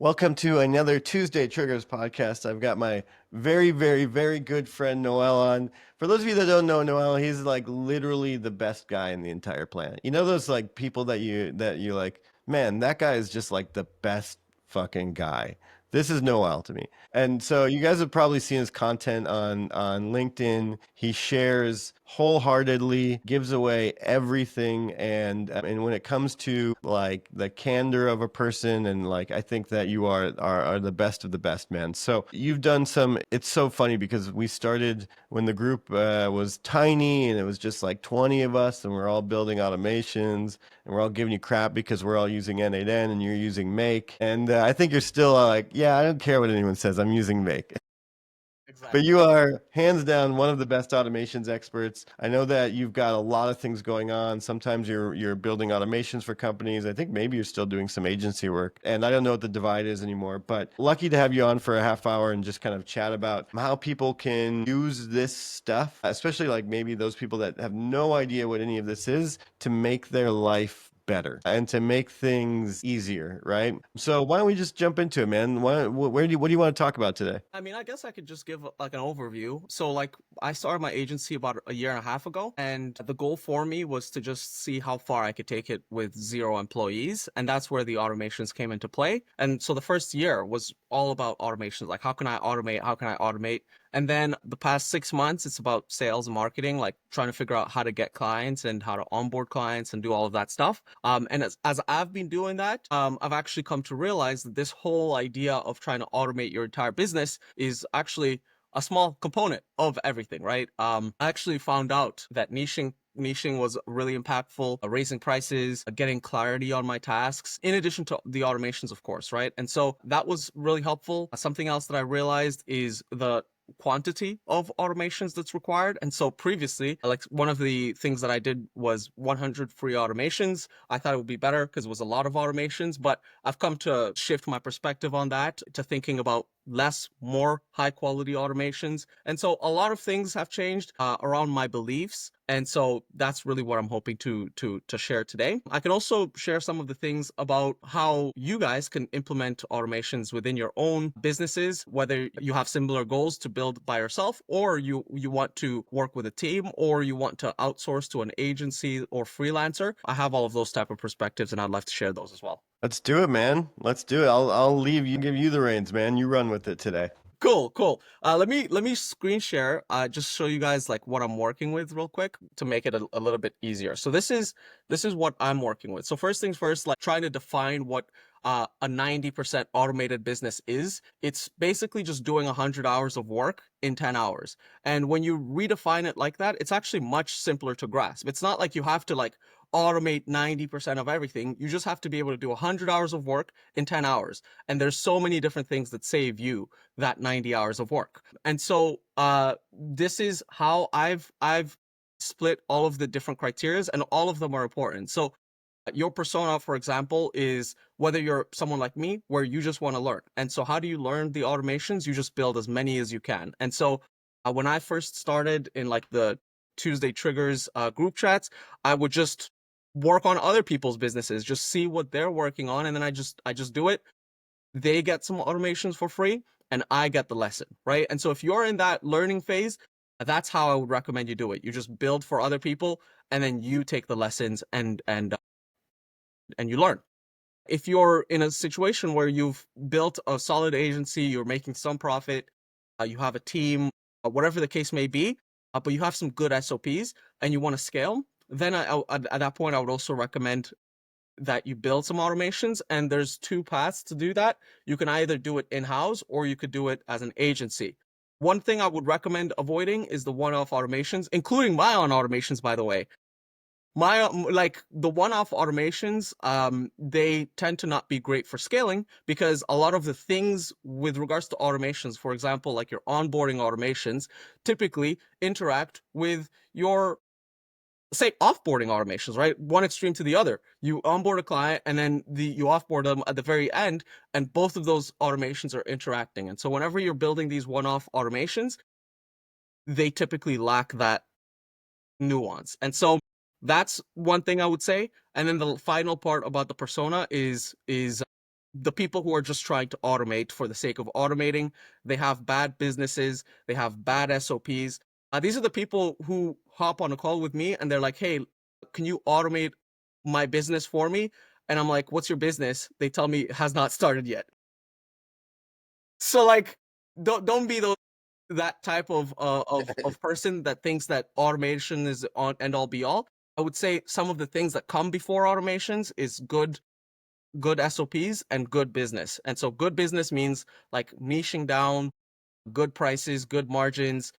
Welcome to another Tuesday Triggers podcast. I've got my very, very, very good friend Noel on. For those of you that don't know Noel, he's like literally the best guy in the entire planet. You know those like people that you like, man, that guy is just like the best fucking guy. This is Noel to me. And so you guys have probably seen his content on LinkedIn. He shares wholeheartedly, gives away everything, and when it comes to like the candor of a person, and like I think that you are the best of the best, man. So you've done some. It's so funny because we started when the group was tiny and it was just like 20 of us, and we're all building automations and we're all giving you crap because we're all using N8N and you're using Make. And I think you're still like, yeah, I don't care what anyone says. I'm using Make. But Exactly. you are hands down one of the best automations experts. I know that you've got a lot of things going on. Sometimes you're building automations for companies. I think maybe you're still doing some agency work. And I don't know what the divide is anymore, but lucky to have you on for a half hour and just kind of chat about how people can use this stuff, especially like maybe those people that have no idea what any of this is, to make their life better and to make things easier, right? So why don't we just jump into it, man? What do you want to talk about today? I mean, I guess I could just give like an overview. So, like, I started my agency about a year and a half ago, and the goal for me was to just see how far I could take it with 0 employees, and that's where the automations came into play. And so the first year was all about automations, like how can I automate? How can I automate? And then the past 6 months, it's about sales and marketing, like trying to figure out how to get clients and how to onboard clients and do all of that stuff. And as I've been doing that, I've actually come to realize that this whole idea of trying to automate your entire business is actually a small component of everything, right? I actually found out that niching was really impactful, raising prices, getting clarity on my tasks, in addition to the automations, of course, right? And so that was really helpful. Something else that I realized is the quantity of automations that's required. And so previously, like one of the things that I did was 100 free automations. I thought it would be better because it was a lot of automations, but I've come to shift my perspective on that to thinking about less, more high quality automations. And so a lot of things have changed around my beliefs. And so that's really what I'm hoping to share today. I can also share some of the things about how you guys can implement automations within your own businesses, whether you have similar goals to build by yourself, or you want to work with a team, or you want to outsource to an agency or freelancer. I have all of those type of perspectives, and I'd love to share those as well. Let's do it, man. Let's do it. I'll leave you, give you the reins, man. You run with it today. Cool, cool. Let me screen share. Just show you guys like what I'm working with real quick to make it a little bit easier. So this is what I'm working with. So first things first, like trying to define what a 90% automated business is. It's basically just doing 100 hours of work in 10 hours. And when you redefine it like that, it's actually much simpler to grasp. It's not like you have to like automate 90% of everything. You just have to be able to do 100 hours of work in 10 hours. And there's so many different things that save you that 90 hours of work. And so this is how I've split all of the different criterias, and all of them are important. So your persona, for example, is whether you're someone like me where you just want to learn. And so how do you learn the automations? You just build as many as you can. And so when I first started in like the Tuesday Triggers group chats, I would just work on other people's businesses, just see what they're working on, and then I just do it. They get some automations for free and I get the lesson, right? And so if you're in that learning phase, that's how I would recommend you do it. You just build for other people and then you take the lessons and you learn. If you're in a situation where you've built a solid agency, you're making some profit, you have a team, whatever the case may be, but you have some good SOPs and you want to scale, then at that point, I would also recommend that you build some automations. And there's two paths to do that. You can either do it in-house or you could do it as an agency. One thing I would recommend avoiding is the one-off automations, including my own automations, by the way. My like the one-off automations, they tend to not be great for scaling because a lot of the things with regards to automations, for example, like your onboarding automations, typically interact with your say offboarding automations, right? One extreme to the other. You onboard a client and then you offboard them at the very end, and both of those automations are interacting. And so whenever you're building these one-off automations, they typically lack that nuance. And so that's one thing I would say. And then the final part about the persona is the people who are just trying to automate for the sake of automating. They have bad businesses, they have bad SOPs. These are the people who hop on a call with me and they're like, hey, can you automate my business for me? And I'm like, what's your business? They tell me it has not started yet. So like, don't be that type of person that thinks that automation is on end all be all. I would say some of the things that come before automations is good SOPs and good business. And so good business means like niching down, good prices, good margins,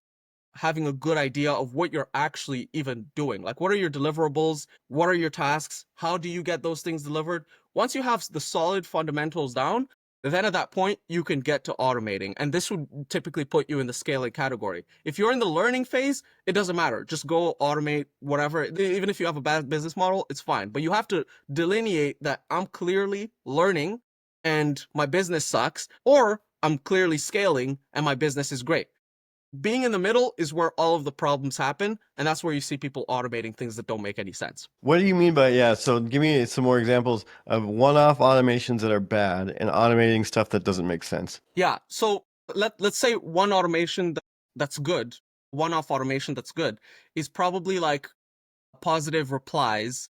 having a good idea of what you're actually even doing. Like, what are your deliverables? What are your tasks? How do you get those things delivered? Once you have the solid fundamentals down, then at that point, you can get to automating. And this would typically put you in the scaling category. If you're in the learning phase, it doesn't matter. Just go automate whatever. Even if you have a bad business model, it's fine. But you have to delineate that I'm clearly learning and my business sucks, or I'm clearly scaling and my business is great. Being in the middle is where all of the problems happen, and that's where you see people automating things that don't make any sense. What do you mean by, yeah? So give me some more examples of one-off automations that are bad and automating stuff that doesn't make sense. Yeah, so let's say one automation that's good, one-off automation that's good, is probably like positive replies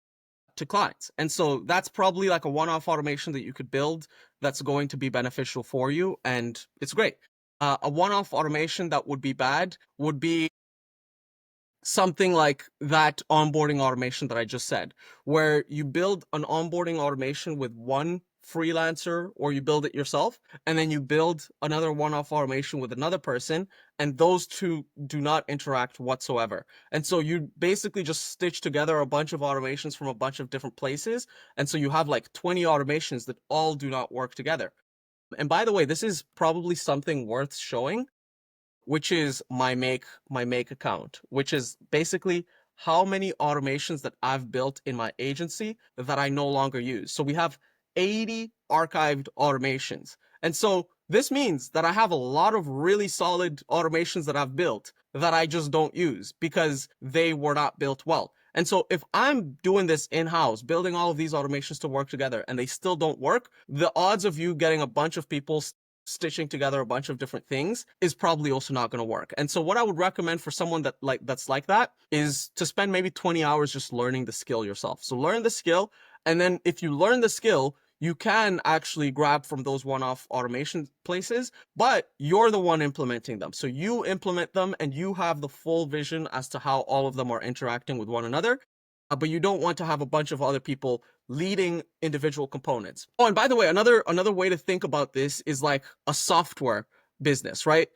to clients. And so that's probably like a one-off automation that you could build that's going to be beneficial for you, and it's great. A one-off automation that would be bad would be something like that onboarding automation that I just said, where you build an onboarding automation with one freelancer or you build it yourself, and then you build another one-off automation with another person, and those two do not interact whatsoever. And so you basically just stitch together a bunch of automations from a bunch of different places, and so you have like 20 automations that all do not work together. And by the way, this is probably something worth showing, which is my make account, which is basically how many automations that I've built in my agency that I no longer use. So we have 80 archived automations. And so this means that I have a lot of really solid automations that I've built that I just don't use because they were not built well. And so if I'm doing this in-house, building all of these automations to work together and they still don't work, the odds of you getting a bunch of people stitching together a bunch of different things is probably also not going to work. And so what I would recommend for someone that's like that is to spend maybe 20 hours just learning the skill yourself. So learn the skill, and then if you learn the skill, you can actually grab from those one-off automation places, but you're the one implementing them. So you implement them and you have the full vision as to how all of them are interacting with one another. But you don't want to have a bunch of other people leading individual components. Oh, and by the way, another way to think about this is like a software business, right?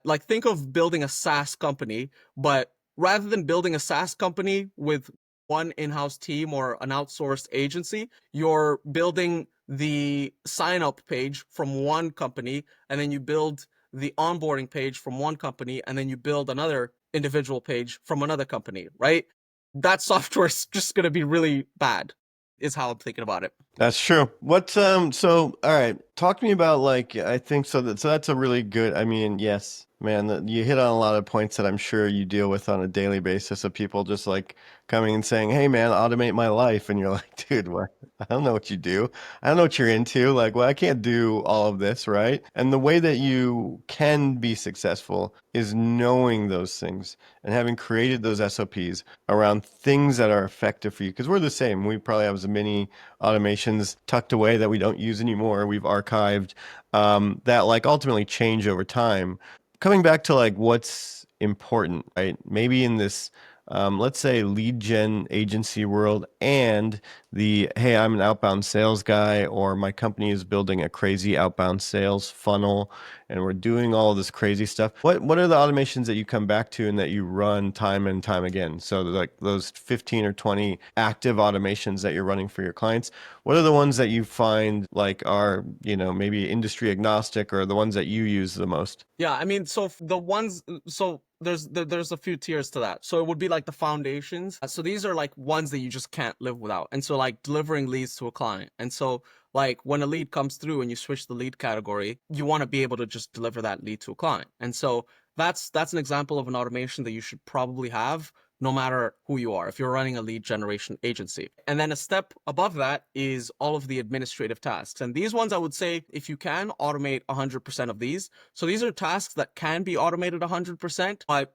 Like think of building a SaaS company, but rather than building a SaaS company with one in-house team or an outsourced agency, you're building the sign-up page from one company, and then you build the onboarding page from one company, and then you build another individual page from another company, right? That software is just going to be really bad, is how I'm thinking about it. That's true. What's so all right, talk to me about like I think so that's a really good, I mean, yes, man, you hit on a lot of points that I'm sure you deal with on a daily basis of people just like coming and saying, "Hey man, automate my life." And you're like, "Dude, what? I don't know what you do. I don't know what you're into. Like, well, I can't do all of this, right?" And the way that you can be successful is knowing those things and having created those SOPs around things that are effective for you because we're the same. We probably have as many automations tucked away that we don't use anymore. We've archived that like ultimately change over time. Coming back to like what's important, right? Maybe in this, let's say lead gen agency world and the, hey, I'm an outbound sales guy or my company is building a crazy outbound sales funnel and we're doing all this crazy stuff. What are the automations that you come back to and that you run time and time again? So like those 15 or 20 active automations that you're running for your clients, what are the ones that you find like are, maybe industry agnostic or the ones that you use the most? Yeah, I mean, so the ones, so there's a few tiers to that. So it would be like the foundations. So these are like ones that you just can't live without. And so like delivering leads to a client. And so like when a lead comes through and you switch the lead category, you want to be able to just deliver that lead to a client. And so that's an example of an automation that you should probably have no matter who you are, if you're running a lead generation agency. And then a step above that is all of the administrative tasks. And these ones, I would say, if you can automate 100% of these. So these are tasks that can be automated 100%, but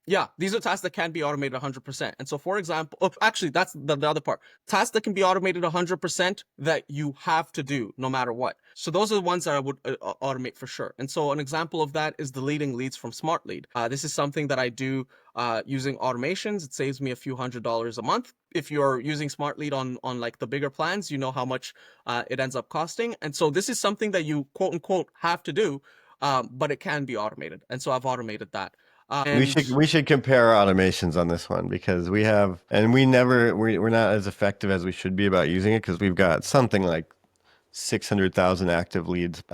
yeah, these are tasks that can be automated 100%. And so, for example, actually, that's the other part. Tasks that can be automated 100% that you have to do no matter what. So those are the ones that I would automate for sure. And so an example of that is deleting leads from Smart Lead. This is something that I do using automations. It saves me a few $100s a month. If you're using Smart Lead on like the bigger plans, you know how much it ends up costing. And so this is something that you quote unquote have to do, but it can be automated. And so I've automated that. We should compare our automations on this one because we have, and we're not as effective as we should be about using it because we've got something like 600,000 active leads.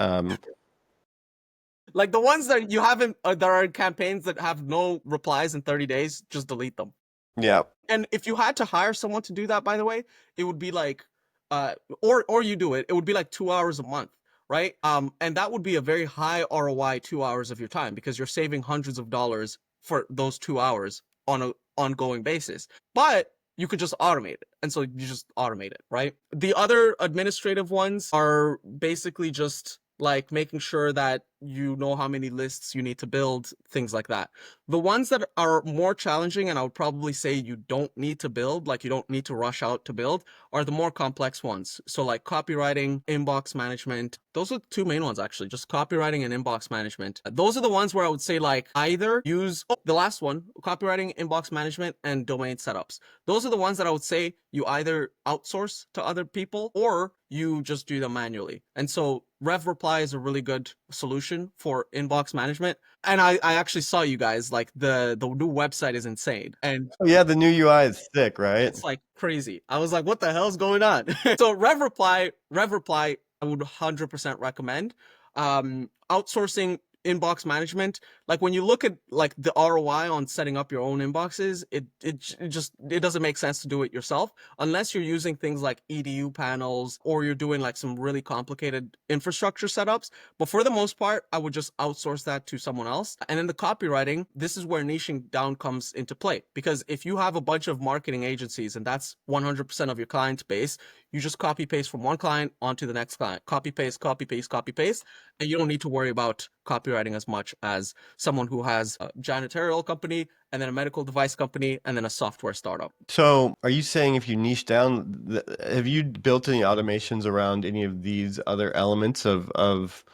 Like the ones that you haven't, there are campaigns that have no replies in 30 days, just delete them. Yeah. And if you had to hire someone to do that, by the way, it would be like, or you do it, it would be like 2 hours a month, right? And that would be a very high ROI 2 hours of your time because you're saving hundreds of dollars for those 2 hours on an ongoing basis. But you could just automate it. And so you just automate it, right? The other administrative ones are basically just like making sure that you know how many lists you need to build, things like that. The ones that are more challenging, and I would probably say you don't need to build, like you don't need to rush out to build, are the more complex ones. So like copywriting, inbox management, those are the two main ones actually, just copywriting and inbox management. Those are the ones where I would say like either use, the last one, copywriting, inbox management, and domain setups. Those are the ones that I would say you either outsource to other people or you just do them manually. And so Rev Reply is a really good solution for inbox management. And I actually saw you guys, like the new website is insane. And Oh, yeah, the new UI is thick, right? it's like crazy. I was like, what the hell's going on? So Rev Reply, I would 100% recommend. Outsourcing inbox management, like when you look at like the ROI on setting up your own inboxes, it doesn't make sense to do it yourself unless you're using things like EDU panels or you're doing like some really complicated infrastructure setups. But for the most part, I would just outsource that to someone else. And in the copywriting, this is where niching down comes into play, because if you have a bunch of marketing agencies and that's 100% of your client base, you just copy paste from one client onto the next client, copy paste, copy paste, copy paste, and you don't need to worry about copywriting as much as someone who has a janitorial company and then a medical device company and then a software startup. So, are you saying if you niche down, have you built any automations around any of these other elements of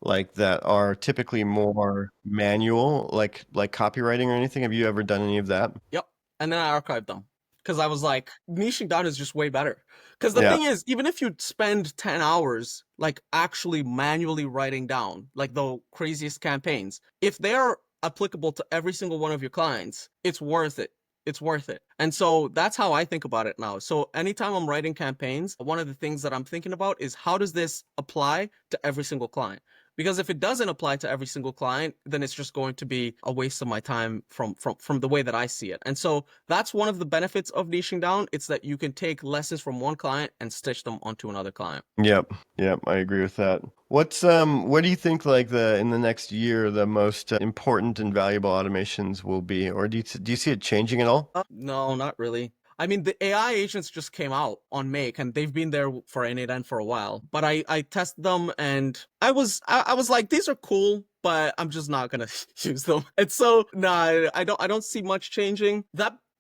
like that are typically more manual, like copywriting or anything? Have you ever done any of that? Yep. And then I archived them because I was like, niching down is just way better. Because the Yeah. thing is, even if you spend 10 hours like actually manually writing down like the craziest campaigns, if they're applicable to every single one of your clients, it's worth it. It's worth it. And so that's how I think about it now. So anytime I'm writing campaigns, one of the things that I'm thinking about is how does this apply to every single client? Because if it doesn't apply to every single client, then it's just going to be a waste of my time from the way that I see it. And so that's one of the benefits of niching down. It's that you can take lessons from one client and stitch them onto another client. Yep. Yep. I agree with that. What do you think like in the next year the most important and valuable automations will be, or do you see it changing at all? No, not really. I mean, the AI agents just came out on Make, and they've been there for N8N for a while. But I tested them, and I was like, these are cool, but I'm just not gonna use them. And so, nah, I don't see much changing.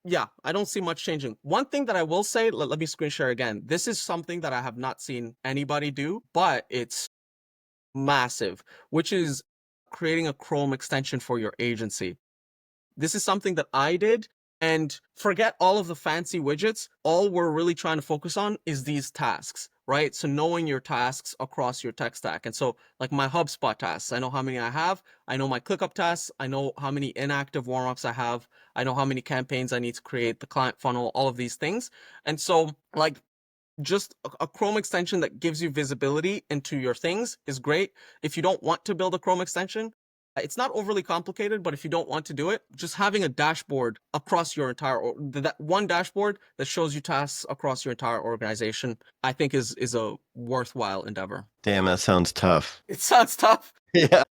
Yeah, I don't see much changing. One thing that I will say, let me screen share again. This is something that I have not seen anybody do, but it's massive, which is creating a Chrome extension for your agency. This is something that I did, and forget all of the fancy widgets. All we're really trying to focus on is these tasks, right? So knowing your tasks across your tech stack. And so like my HubSpot tasks, I know how many I have. I know my ClickUp tasks. I know how many inactive warmups I have. I know how many campaigns I need to create, the client funnel, all of these things. And so like just a Chrome extension that gives you visibility into your things is great. If you don't want to build a Chrome extension, it's not overly complicated, but if you don't want to do it, just having a dashboard across your entire, that one dashboard that shows you tasks across your entire organization, I think is a worthwhile endeavor. Damn, that sounds tough. It sounds tough. Yeah.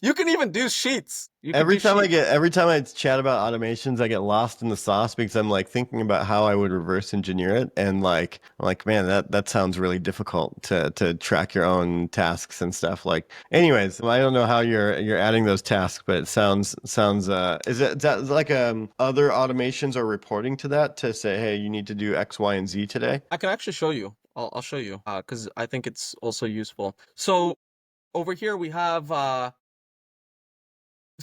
You can even do sheets. You could do Every time I chat about automations, I get lost in the sauce because I'm like thinking about how I would reverse engineer it, and like I'm like, man, that sounds really difficult to track your own tasks and stuff. Like, anyways, I don't know how you're adding those tasks, but it sounds is that like other automations are reporting to that to say, hey, you need to do X, Y, and Z today? I can actually show you. I'll show you because I think it's also useful. So over here we have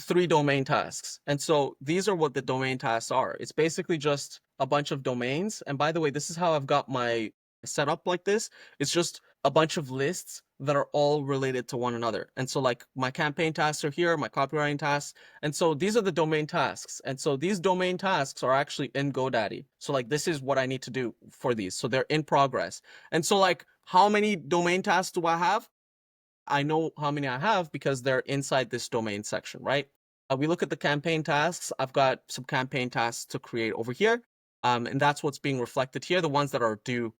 3 domain tasks. And so these are what the domain tasks are. It's basically just a bunch of domains. And by the way, this is how I've got my setup like this. It's just a bunch of lists that are all related to one another. And so like my campaign tasks are here, my copywriting tasks. And so these are the domain tasks. And so these domain tasks are actually in GoDaddy. So like this is what I need to do for these. So they're in progress. And so like how many domain tasks do I have? I know how many I have because they're inside this domain section, right? We look at the campaign tasks. I've got some campaign tasks to create over here. And that's what's being reflected here, the ones that are due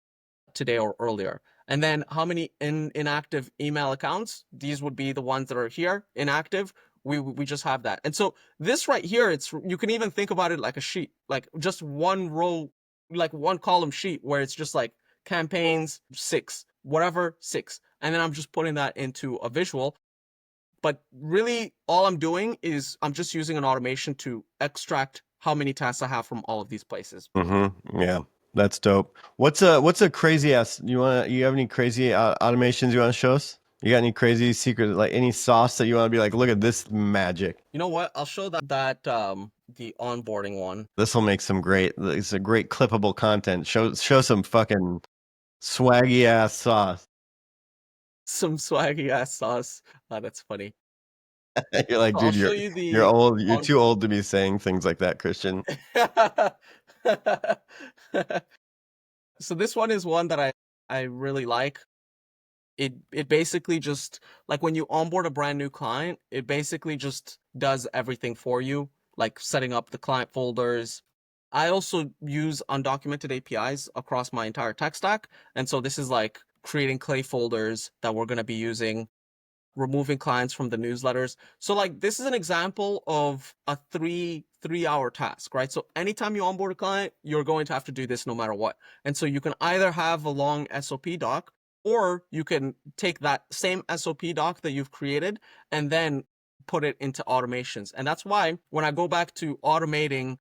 today or earlier. And then how many inactive email accounts? These would be the ones that are here, inactive. We just have that. And so this right here, you can even think about it like a sheet, like just one row, like one column sheet where it's just like campaigns 6, whatever 6. And then I'm just putting that into a visual. But really all I'm doing is I'm just using an automation to extract how many tasks I have from all of these places. Mm-hmm. Yeah, that's dope. What's a crazy ass? You have any crazy automations you want to show us? You got any crazy secret, like any sauce that you want to be like, look at this magic? You know what? I'll show that the onboarding one. This will make some great. It's a great clippable content. Show some fucking swaggy ass sauce. Some swaggy ass sauce. That's funny. You're like, I'll dude, show you you're the old. You're on too old to be saying things like that, Christian. So this one is one that I really like. It basically just like when you onboard a brand new client, it basically just does everything for you, like setting up the client folders. I also use undocumented APIs across my entire tech stack. And so this is like creating clay folders that we're going to be using, removing clients from the newsletters. So like this is an example of a three-hour task, right? So anytime you onboard a client, you're going to have to do this no matter what. And so you can either have a long SOP doc, or you can take that same SOP doc that you've created and then put it into automations. And that's why when I go back to automating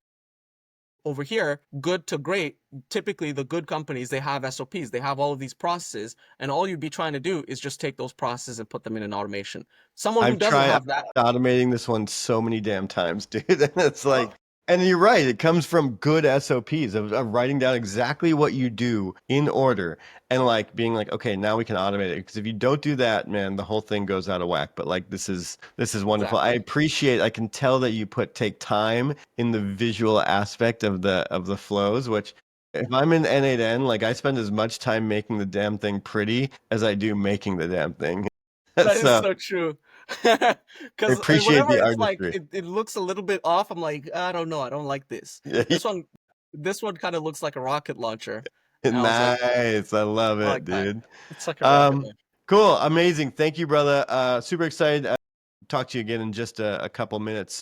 over here, good to great, typically the good companies, they have SOPs, they have all of these processes, and all you'd be trying to do is just take those processes and put them in an automation. Someone who I've doesn't tried have that, automating this one so many damn times, dude. And it's like, oh, and you're right, it comes from good SOPs of writing down exactly what you do in order and like being like, okay, now we can automate it. Because if you don't do that, man, the whole thing goes out of whack. But like this is wonderful. I exactly. appreciate, I can tell that you take time in the visual aspect of the flows, which if I'm in N8N, like I spend as much time making the damn thing pretty as I do making the damn thing. That is So so true. I Because appreciate whenever the it's like artistry. it looks a little bit off, I'm like, I don't know, I don't like this. This one, this one kind of looks like a rocket launcher, and I was like, Nice. I love I it, like that. dude. It's like a rocket Um, launcher. cool. Amazing. Thank you, brother. Super excited. Talk to you again in just a couple minutes.